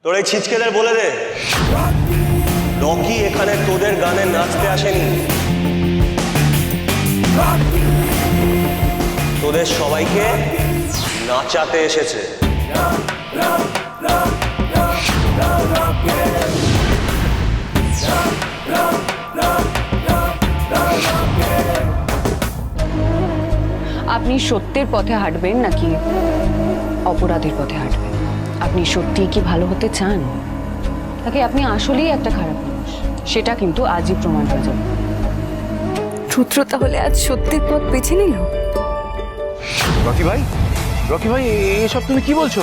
তোর এই ছিচকেদের বলে দে, রকি এখানে তোদের গানে নাচতে আসেনি, তোদের সবাইকে নাচাতে এসেছে। আপনি সত্যের পথে হাঁটবেন নাকি অপরাধের পথে হাঁটবেন? আপনি সত্যিই কি ভালো হতে চান, নাকি আপনি আসলেই একটা খারাপ মানুষ? সেটা কিন্তু আজই প্রমাণ হয়ে যাবে। রুদ্র তাহলে আজ সত্যের পথ বেছে নিল। রকি ভাই, রকি ভাই, এসব তুমি কি বলছো?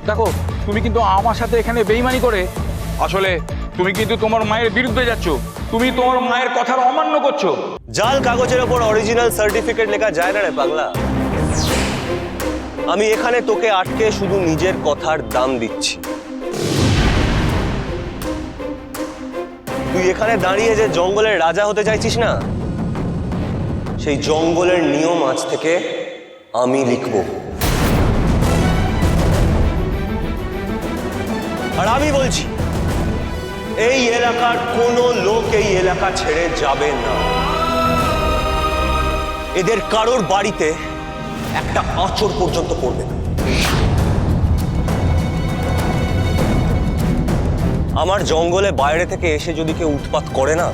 দেখো, তুমি কিন্তু আমার সাথে এখানে বেইমানি করে আসলে তুমি কিন্তু তোমার মায়ের বিরুদ্ধে যাচ্ছ। তুমি তোমার মায়ের কথার অমান্য করছো। জাল কাগজের ওপর অরিজিনাল সার্টিফিকেট লেখা যায় না রে পাগলা। আমি এখানে তোকে আটকে শুধু নিজের কথার দাম দিচ্ছি। তুই এখানে দাঁড়িয়ে যে জঙ্গলের রাজা হতে চাইছিস না, সেই জঙ্গলের নিয়ম আজ থেকে আমি লিখব। আর আমি বলছি, এই এলাকার কোনো লোক এই এলাকা ছেড়ে যাবে না। এদের কারোর বাড়িতে একটা আঁচড় পর্যন্ত পড়বে না। আমার জঙ্গলে বাইরে থেকে এসে যদি কেউ উৎপাত করে না,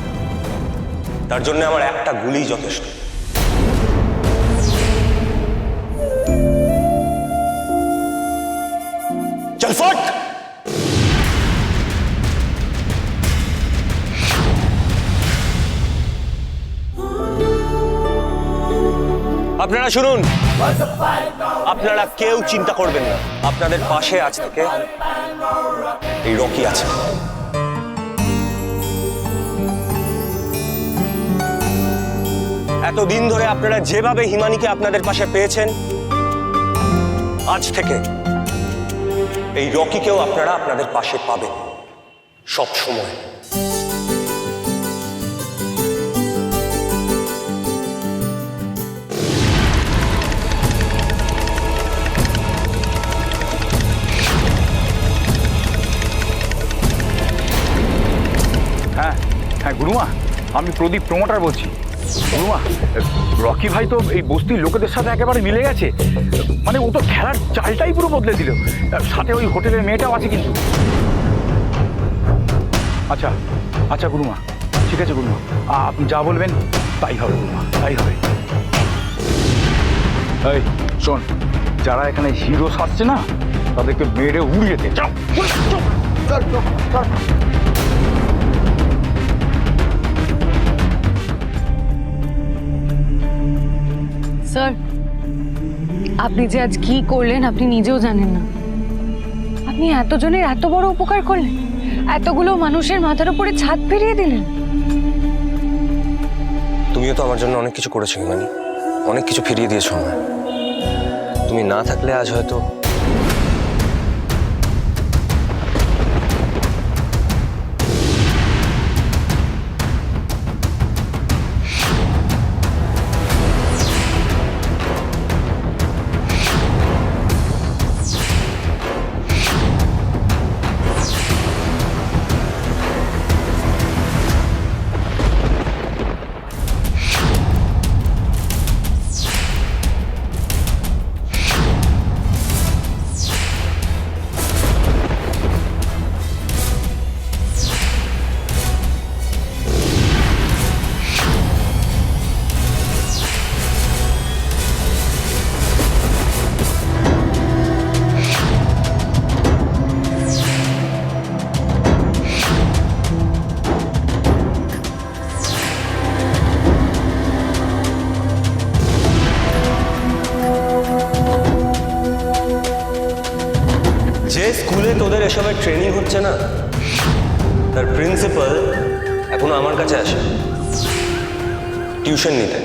তার জন্য আমার একটা গুলি যথেষ্ট। চল ফট। আপনারা শুনুন, আপনারা কেউ চিন্তা করবেন না, আপনাদের পাশে আজ থেকে এই রকি আছে। এতদিন ধরে আপনারা যেভাবে হিমানিকে আপনাদের পাশে পেয়েছেন, আজ থেকে এই রকিকেও আপনারা আপনাদের পাশে পাবেন সব সময়। হ্যাঁ হ্যাঁ গুরুমা, আমি প্রদীপ প্রমোটার বলছি। গুরুমা, রকি ভাই তো এই বস্তির লোকেদের সাথে একেবারে মিলে গেছে। মানে ও তো খেলার চালটাই পুরো বদলে দিল। সাথে ওই হোটেলের মেয়েটাও আছে কিন্তু। আচ্ছা আচ্ছা গুরুমা, ঠিক আছে গুরুমা, আপনি যা বলবেন তাই হবে গুরুমা, তাই হবে। এই শোন, যারা এখানে হিরো সাজছে না, তাদেরকে মেরে উড়িয়ে দে। চল চল চল। স্যার, আপনি যে আজ কি করলেন আপনি নিজেও জানেন না। আপনি এতজনের এত বড় উপকার করলেন, এতগুলো মানুষের মাথার উপরে ছাদ ফিরিয়ে দিলেন। তুমিও তো আমার জন্য অনেক কিছু করেছো হিমানি, অনেক কিছু ফিরিয়ে দিয়েছো আমায়। তুমি না থাকলে আজ হয়তো যে স্কুলে তোদের এসবের ট্রেনিং হচ্ছে না, তার প্রিন্সিপাল এখন আমার কাছে আসে টিউশন নিতে।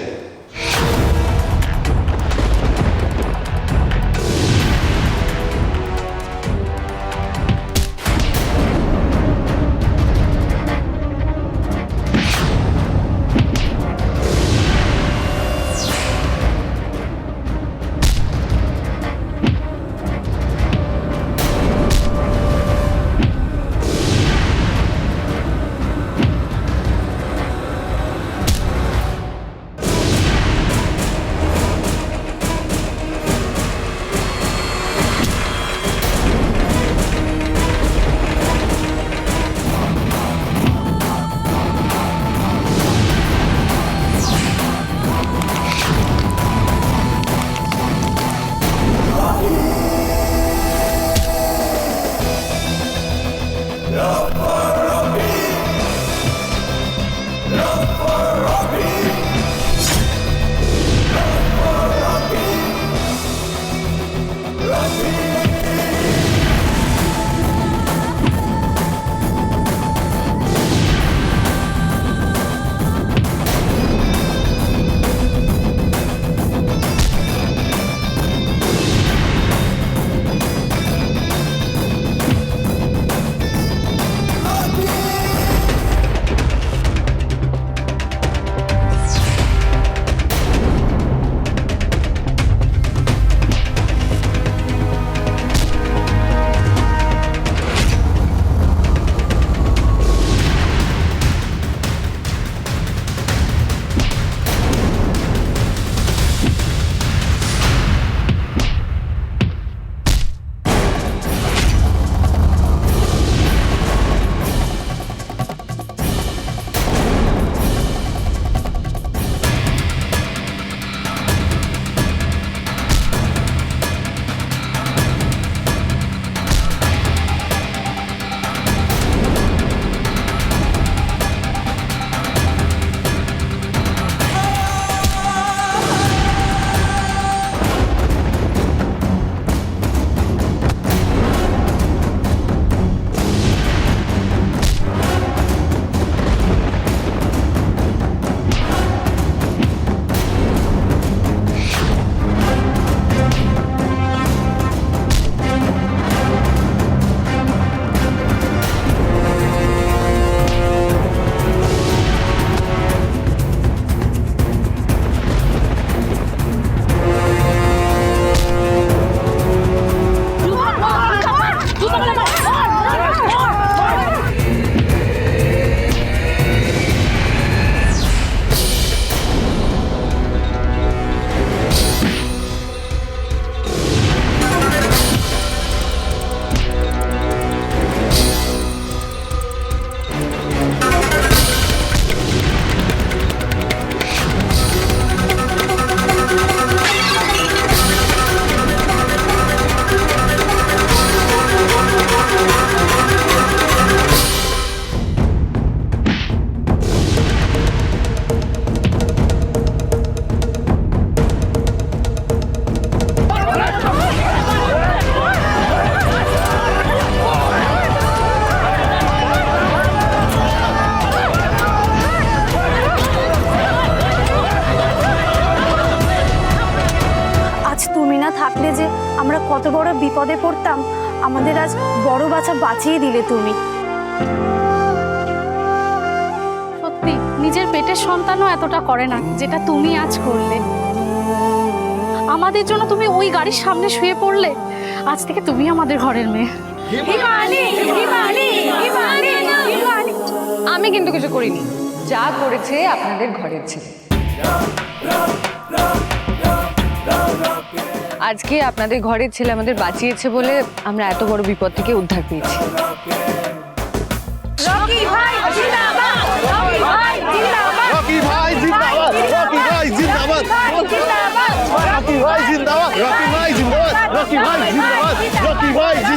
বড় বিপদে পড়তাম, আমাদের আজ বড় বাচ্চা বাঁচিয়ে দিলে তুমি। সত্যি নিজের পেটের সন্তানও এতটা করে না যেটা তুমি আজ করলে। আমাদের জন্য তুমি ওই গাড়ির সামনে শুয়ে পড়লে। আজ থেকে তুমি আমাদের ঘরের মেয়ে। আমি কিন্তু কিছু করিনি, যা করেছে আপনাদের ঘরের ছেলে। আজকে আপনাদের ঘরের ছেলে আমাদের বাঁচিয়েছে বলে আমরা এত বড় বিপদ থেকে উদ্ধার পেয়েছি। রকি ভাই জিন্দাবাদ, রকি ভাই জিন্দাবাদ, রকি ভাই জিন্দাবাদ, রকি ভাই জিন্দাবাদ, রকি ভাই জিন্দাবাদ, রকি ভাই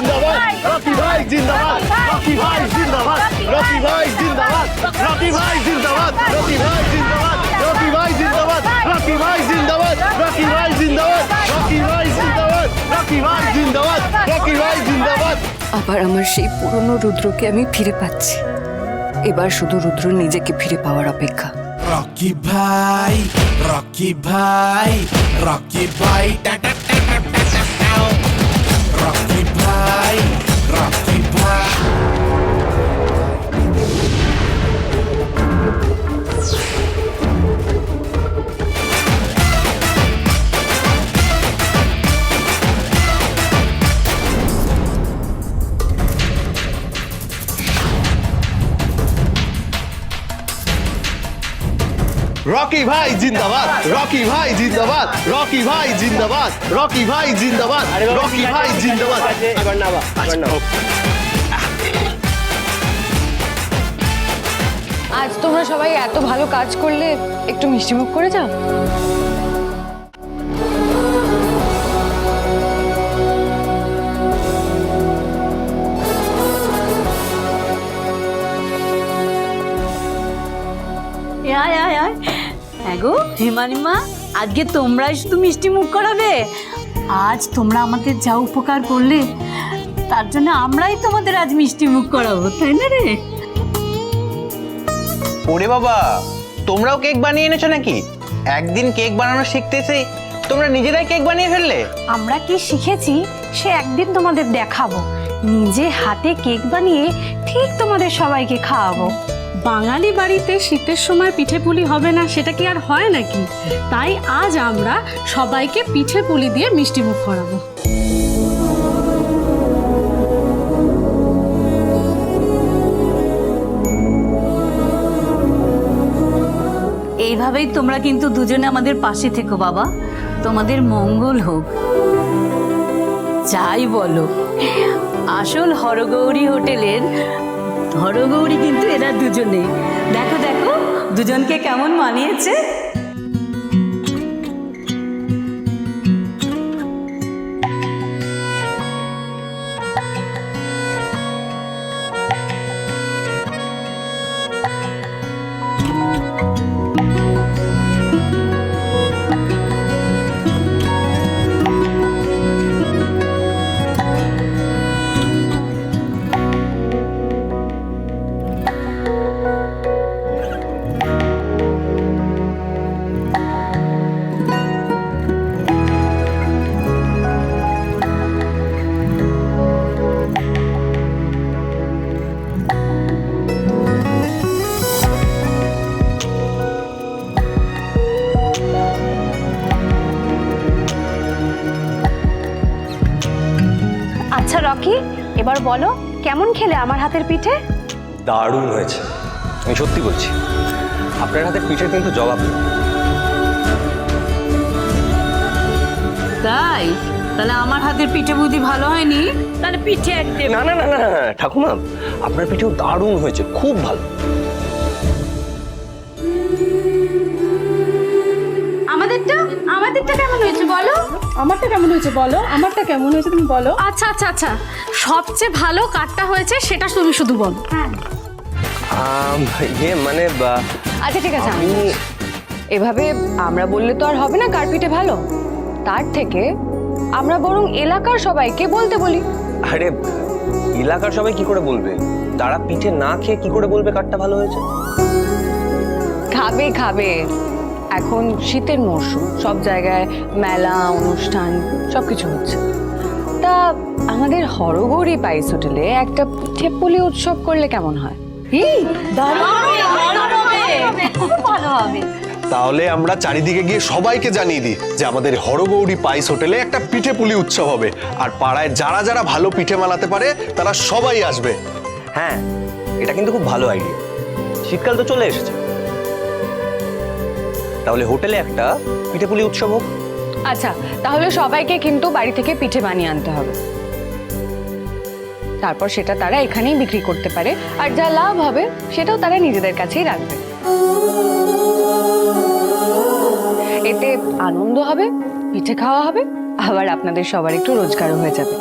জিন্দাবাদ, রকি ভাই জিন্দাবাদ, রকি ভাই জিন্দাবাদ, রকি ভাই জিন্দাবাদ, রকি ভাই জিন্দাবাদ, রকি ভাই জিন্দাবাদ, রকি ভাই জিন্দাবাদ, রকি ভাই জিন্দাবাদ, রকি ভাই জিন্দাবাদ, রকি ভাই জিন্দাবাদ, রকি ভাই জিন্দাবাদ, রকি ভাই জিন্দাবাদ, রকি ভাই জিন্দাবাদ, রকি ভাই জিন্দাবাদ। আবার আমার সেই পুরনো রুদ্রকে আমি ফিরে পাচ্ছি। এবার শুধু রুদ্র নিজেকে ফিরে পাওয়ার অপেক্ষা। রকি ভাই, রকি ভাই, রকি ভাই, রকি ভাই, রকি ভাই। রকি ভাই জিন্দাবাদ, রকি ভাই জিন্দাবাদ, রকি ভাই জিন্দাবাদ, রকি ভাই জিন্দাবাদ, রকি ভাই জিন্দাবাদ। এবার না আজ তোমরা সবাই এত ভালো কাজ করলে, একটু মিষ্টিমুখ করে যাও। হ্যাঁ গো হিমানিমা, আজকে তোমরাই শুধু মিষ্টি মুখ করাবে? আজ তোমরা আমাদের যা উপকার করলে তার জন্য আমরাই তোমাদের আজ মিষ্টি মুখ করাবো, তাই না রে? ওরে বাবা, তোমরাও কেক বানিয়ে এনেছো নাকি? একদিন কেক বানানো শিখতে এসে তোমরা নিজেরাই কেক বানিয়ে ফেললে। আমরা কি শিখেছি সে একদিন তোমাদের দেখাবো, নিজে হাতে কেক বানিয়ে ঠিক তোমাদের সবাইকে খাওয়াবো। বাঙালি বাড়িতে শীতের সময় পিঠে পুলি হবে না, সেটা কি আর হয় নাকি? তাই আজ আমরা সবাইকে পিঠে পুলি দিয়ে মিষ্টি মুখ করাবো। এইভাবেই তোমরা কিন্তু দুজনে আমাদের পাশে থেকো বাবা, তোমাদের মঙ্গল হোক। যাই বলো, আসল হরগৌরী হোটেলের হরগৌরী কিন্তু এরা দুজনে। দেখো দেখো দুজনকে কেমন মানিয়েছে। আচ্ছা রকি, এবার বলো কেমন খেলে আমার হাতের পিঠে? দারুণ হয়েছে, আমি সত্যি বলছি। আপনার হাতের পিঠের কিন্তু জবাব নেই। তাই? তাহলে আমার হাতের পিঠে বুদ্ধি ভালো হয়নি? তাহলে পিঠে একদম না না না না না, ঠাকুমা আপনার পিঠেও দারুণ হয়েছে, খুব ভালো। আমাদেরটা কেমন হয়েছে বলো? আমারটা কেমন হয়েছে বলো? আমারটা কেমন হয়েছে তুমি বলো। আচ্ছা আচ্ছা আচ্ছা, সবচেয়ে ভালো কারটা হয়েছে সেটা তুমি শুধু বলো। মানে আচ্ছা ঠিক আছে, আমি এভাবে আমরা বললে তো আর হবে না কার পিঠে ভালো। তার থেকে আমরা বরং এলাকার সবাইকে বলতে বলি। আরে এলাকার সবাই কি করে বলবে? তারা পিঠে না খেয়ে কি করে বলবে কারটা ভালো হয়েছে? খাবে খাবে, এখন শীতের মরশুম, সব জায়গায় মেলা অনুষ্ঠান সবকিছু হচ্ছে। তা আমাদের হরগৌরী পাইস হোটেলে একটা পিঠে পুলি উৎসব করলে কেমন হয়? ভালো হবে। তাহলে আমরা চারিদিকে গিয়ে সবাইকে জানিয়ে দিই যে আমাদের হরগৌরী পাইস হোটেলে একটা পিঠে পুলি উৎসব হবে, আর পাড়ায় যারা যারা ভালো পিঠে বানাতে পারে তারা সবাই আসবে। হ্যাঁ, এটা কিন্তু খুব ভালো আইডিয়া। শীতকাল তো চলে এসেছে, তাহলে হোটেলে একটা পিঠেপুলি উৎসব হোক। আচ্ছা, তাহলে সবাইকে কিন্তু বাড়ি থেকে পিঠে বানিয়ে আনতে হবে, তারপর সেটা তারা এখানেই বিক্রি করতে পারে, আর যা লাভ হবে সেটাও তারা নিজেদের কাছেই রাখবে। এতে আনন্দ হবে, পিঠে খাওয়া হবে, আবার আপনাদের সবার একটু রোজগারও হয়ে যাবে।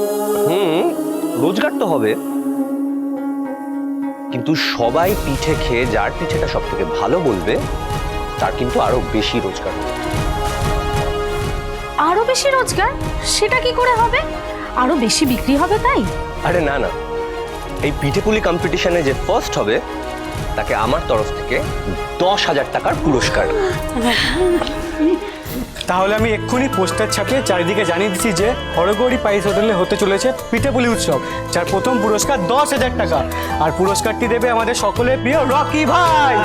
রোজগার তো হবে, কিন্তু সবাই পিঠে খেয়ে যার পিঠেটা সব থেকে ভালো বলবে তার কিন্তু আরো বেশি রোজগার হবে। আরো বেশি রোজগার? সেটা কি করে হবে? আরো বেশি বিক্রি হবে তাই? আরে না না, এই পিঠেপুলি কম্পিটিশনে যে ফার্স্ট হবে তাকে আমার তরফ থেকে 10,000 টাকার পুরস্কার। তাহলে আমি এক্ষুনি পোস্টার ছাপিয়ে চারিদিকে জানিয়ে দিচ্ছি যে হরগৌরী পাইস হোটেলে হতে চলেছে পিঠেপুলি উৎসব, যার প্রথম পুরস্কার 10,000 টাকা, আর পুরস্কারটি দেবে আমাদের সকলের প্রিয় রকি ভাই।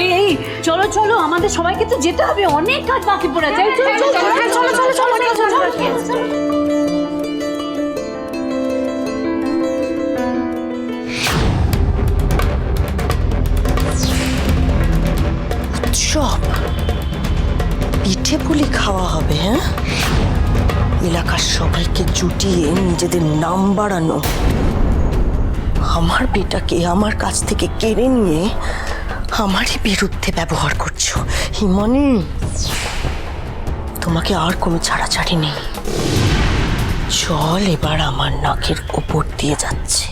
এই চলো চলো, আমাদের সবাইকে তো যেতে হবে, অনেক কাজ বাকি পড়ে যায়। উৎসব, পিঠে পুলি খাওয়া হবে। হ্যাঁ, এলাকার সবাইকে জুটিয়ে নিজেদের নাম বাড়ানো, আমার বেটাকে আমার কাছ থেকে কেড়ে নিয়ে আমারই বিরুদ্ধে ব্যবহার করছো। হিমানি, তোমাকে আর কোনো ছাড়াছাড়ি নেই। চল এবার আমার নাকের ওপর দিয়ে যাচ্ছে।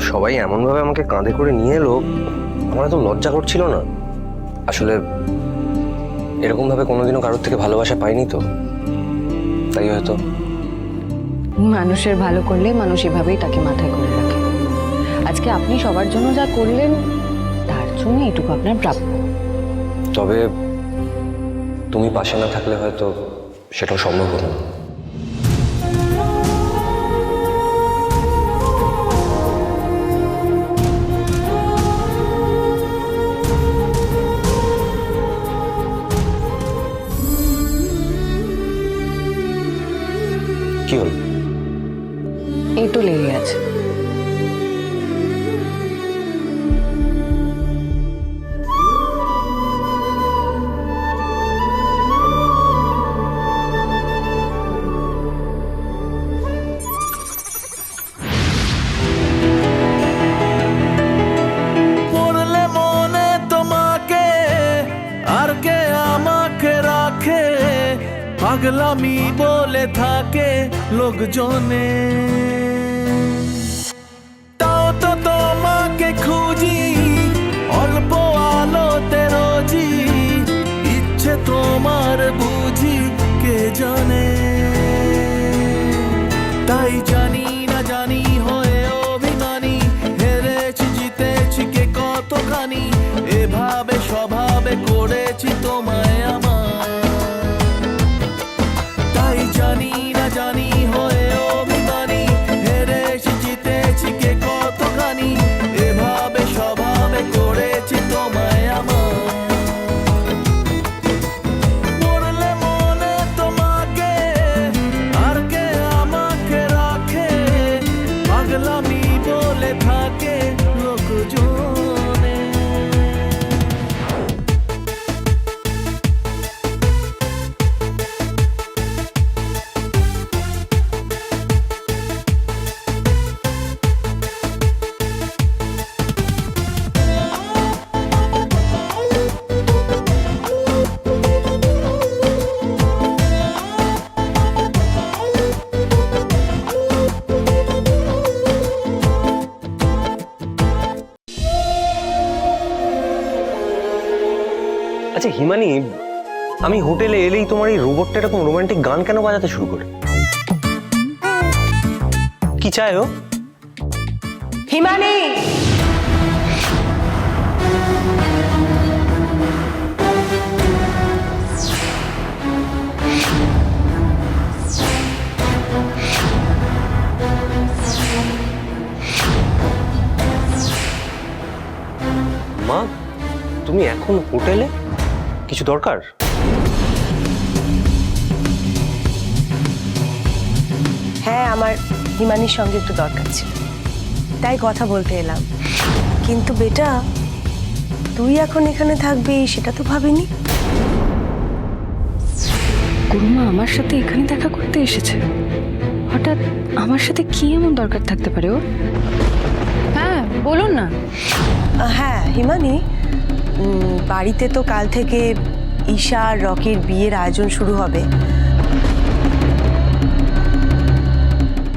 সবাই এমনভাবে আমাকে কাঁধে করে নিয়ে এলো, আমার তো লজ্জা করছিল না। আসলে এরকম ভাবে কোনোদিনও কারোর থেকে ভালোবাসা পাইনি, তো তাই হয়তো। মানুষের ভালো করলে মানুষ এভাবেই তাকে মাথায় করে রাখে। আজকে আপনি সবার জন্য যা করলেন তার জন্য এটুকু আপনার প্রাপ্য। তবে তুমি পাশে না থাকলে হয়তো সেটাও সম্ভব হতো না। কি হল? এই তো লেগে আছে। পড়লে মনে তোমাকে আর কে আমাকে রাখে, পাগলামি বলে থাকে লোকজনে। তাও তো তোমাকে খুঁজি অল্প আলোতে রোজি, ইচ্ছে তোমার বুঝি কে জানে। তাই জানি না জানি হয়ে অভিমানী, হেরেছি জিতেছি কে কতখানি, এভাবে স্বভাবে করেছি তোমায় আমার। তাই জানি না জানি হয়ে অভিমানী, হেরেছি জিতেছি কে কতখানি, এভাবে স্বভাবে করেছি তোমায় আমার। পড়লে মনে তোমাকে আর কে আমাকে রাখে, পাগলামি বলে থাকে লোকজনে। আচ্ছা হিমানি, আমি হোটেলে এলেই তোমার এই রোবটটা এরকম রোমান্টিক গান কেন বাজাতে শুরু করে? কি চায় ও? হিমানি, মা, তুমি এখন হোটেলে? কিছু দরকার? হ্যাঁ, আমার হিমানির সঙ্গে একটু দরকার ছিল, তাই কথা বলতে এলাম। কিন্তু বেটা, তুই এখন এখানে থাকবি সেটা তো ভাবিনি। গুরুমা আমার সাথে এখানে দেখা করতে এসেছে, হঠাৎ আমার সাথে কি এমন দরকার থাকতে পারে ওর? হ্যাঁ বলুন না। হ্যাঁ হিমানি, বাড়িতে তো কাল থেকে ঈশা আর রকির বিয়ের আয়োজন শুরু হবে,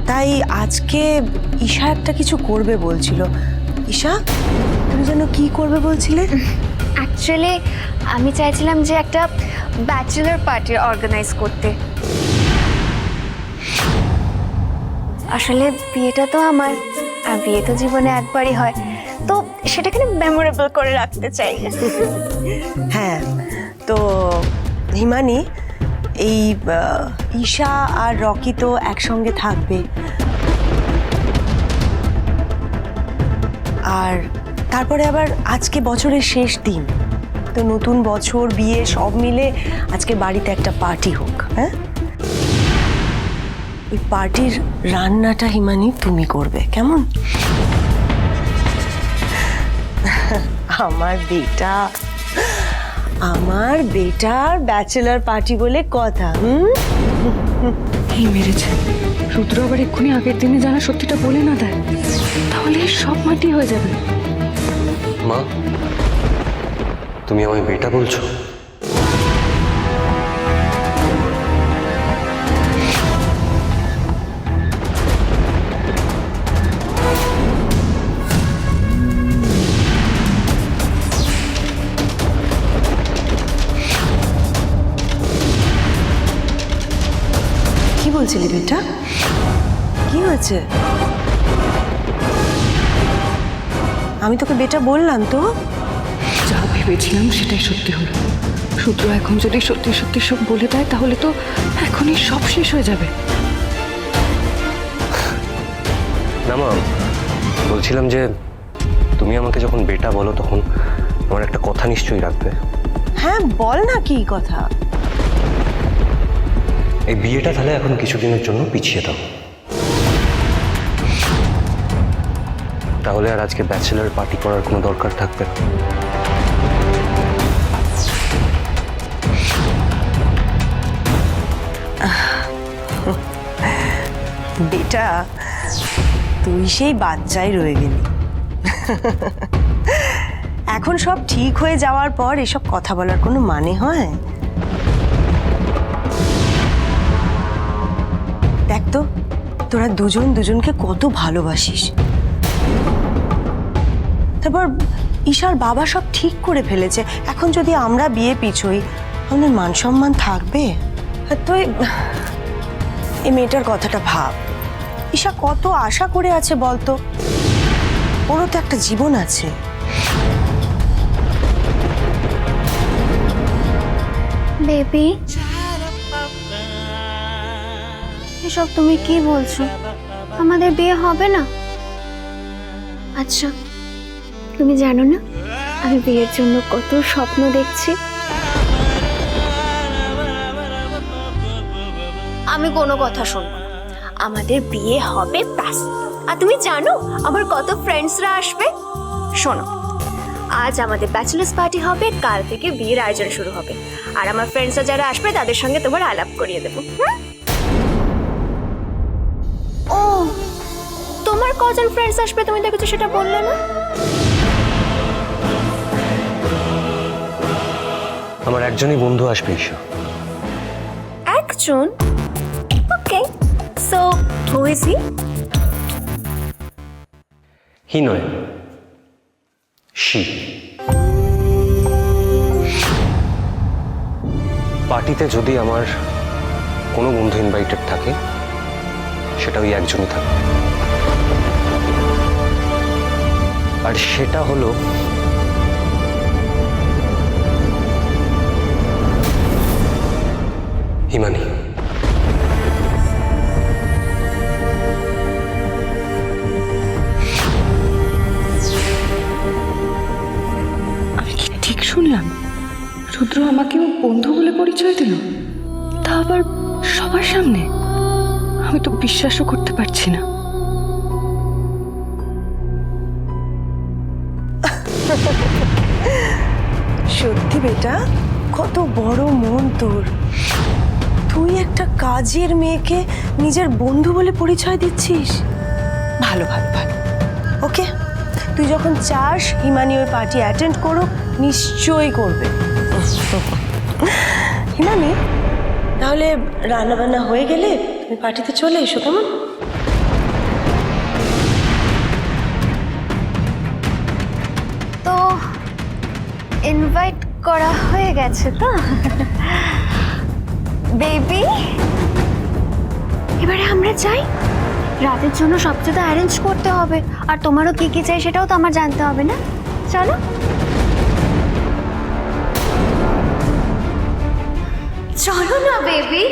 তাই আজকে ঈশা একটা কিছু করবে বলছিল। ঈশা, তুমি যেন কি করবে বলছিলে? অ্যাকচুয়ালি আমি চাইছিলাম যে একটা ব্যাচেলর পার্টি অর্গানাইজ করতে। আসলে বিয়েটা তো আমার, আর বিয়ে তো জীবনে একবারই হয়, তো সেটাকে মেমোরেবল করে রাখতে চাই। হ্যাঁ, তো হিমানি, এই ঈশা আর রকি তো একসঙ্গে থাকবে, আর তারপরে আবার আজকে বছরের শেষ দিন, তো নতুন বছর, বিয়ে সব মিলে আজকে বাড়িতে একটা পার্টি হোক। হ্যাঁ, ওই পার্টির রান্নাটা হিমানি তুমি করবে, কেমন? আমার বেটার ব্যাচেলার পার্টি বলে কথা। এই মেরেছে, রুদ্র আবার এক্ষুনি আগের দিনে জানা সত্যিটা বলে না দেয়, তাহলে সব মাটি হয়ে যাবে। মা, তুমি আমায় বেটা বলছো? কি বলছিলি বেটা? কি হয়েছে? আমি তোকে বেটা বললাম তো। যা ভেবেছিলাম সেটাই সত্যি হলো। রুদ্র এখন যদি সত্যি সত্যি সব বলে দেয় তাহলে তো এখনই সব শেষ হয়ে যাবে। না মা, বলছিলাম যে তুমি আমাকে যখন বেটা বলো তখন আমার একটা কথা নিশ্চয়ই রাখবে। হ্যাঁ বল না, কি কথা? এই বিয়েটা তাহলে এখন কিছুদিনের জন্য পিছিয়ে দাও, তাহলে আর আজকে ব্যাচেলার পার্টি করার কোনো দরকার থাকবে না। বেটা, তুই সেই বাচ্চাই রয়ে গেলি। এখন সব ঠিক হয়ে যাওয়ার পর এসব কথা বলার কোনো মানে হয়? দেখ তো, তোরা দুজন দুজনকে কত ভালোবাসিস। তারপর ঈশার বাবা সব ঠিক করে ফেলেছে, এখন যদি আমরা বিয়ে পিছোই আমাদের মান সম্মান থাকবে? আর তুই এই মেয়েটার কথাটা ভাব, ঈশা কত আশা করে আছে বলতো, ওরও তো একটা জীবন আছে। বেবি, এসব তুমি কি বলছো? আমাদের বিয়ে হবে না? আচ্ছা, তুমি জানো না আমি বিয়ের জন্য কত স্বপ্ন দেখছি। আমি কোনো কথা শুনবো না, আমাদের বিয়ে হবে ব্যাস। আর তুমি জানো আমার কত ফ্রেন্ডসরা আসবে? শোনো, আজ আমাদের ব্যাচেলার্স পার্টি হবে, কাল থেকে বিয়ের আয়োজন শুরু হবে, আর আমার ফ্রেন্ডসরা যারা আসবে তাদের সঙ্গে তোমার আলাপ করিয়ে দেবো। ও, তোমার কজন ফ্রেন্ডস আসবে তুমি দেখেছো সেটা বললে না? আমার একজনই বন্ধু আসবে ঈশা। একজন? ওকে, সো হু ইজ হি? হি নয়, শি। পার্টিতে যদি আমার কোনো বন্ধু ইনভাইটেড থাকে সেটা ওই একজনই থাকবে, আর সেটা হলো পেলাম? রুদ্র আমাকেও বন্ধু বলে পরিচয় দিল, তা আবার সবার সামনে। আমি তো বিশ্বাসও করতে পারছি না। সত্যি বেটা, কত বড় মন তোর। তুই একটা কাজের মেয়েকে নিজের বন্ধু বলে পরিচয় দিচ্ছিস। ভালো ভালো ভালো। ওকে, তুই যখন চাস হিমানি ওই পার্টি অ্যাটেন্ড করুক, নিশ্চয়ই করবে। হিমানি, তাহলে রান্না বান্না হয়ে গেলে তুমি পার্টিতে চলে এসো, কেমন? তো ইনভাইট করা হয়ে গেছে তো বেবি, এবারে আমরা যাই। রাতের জন্য সবচেয়ে তো অ্যারেঞ্জ করতে হবে, আর তোমারও কি কি চাই সেটাও তো আমার জানতে হবে না? চলো। চলো না বেবি।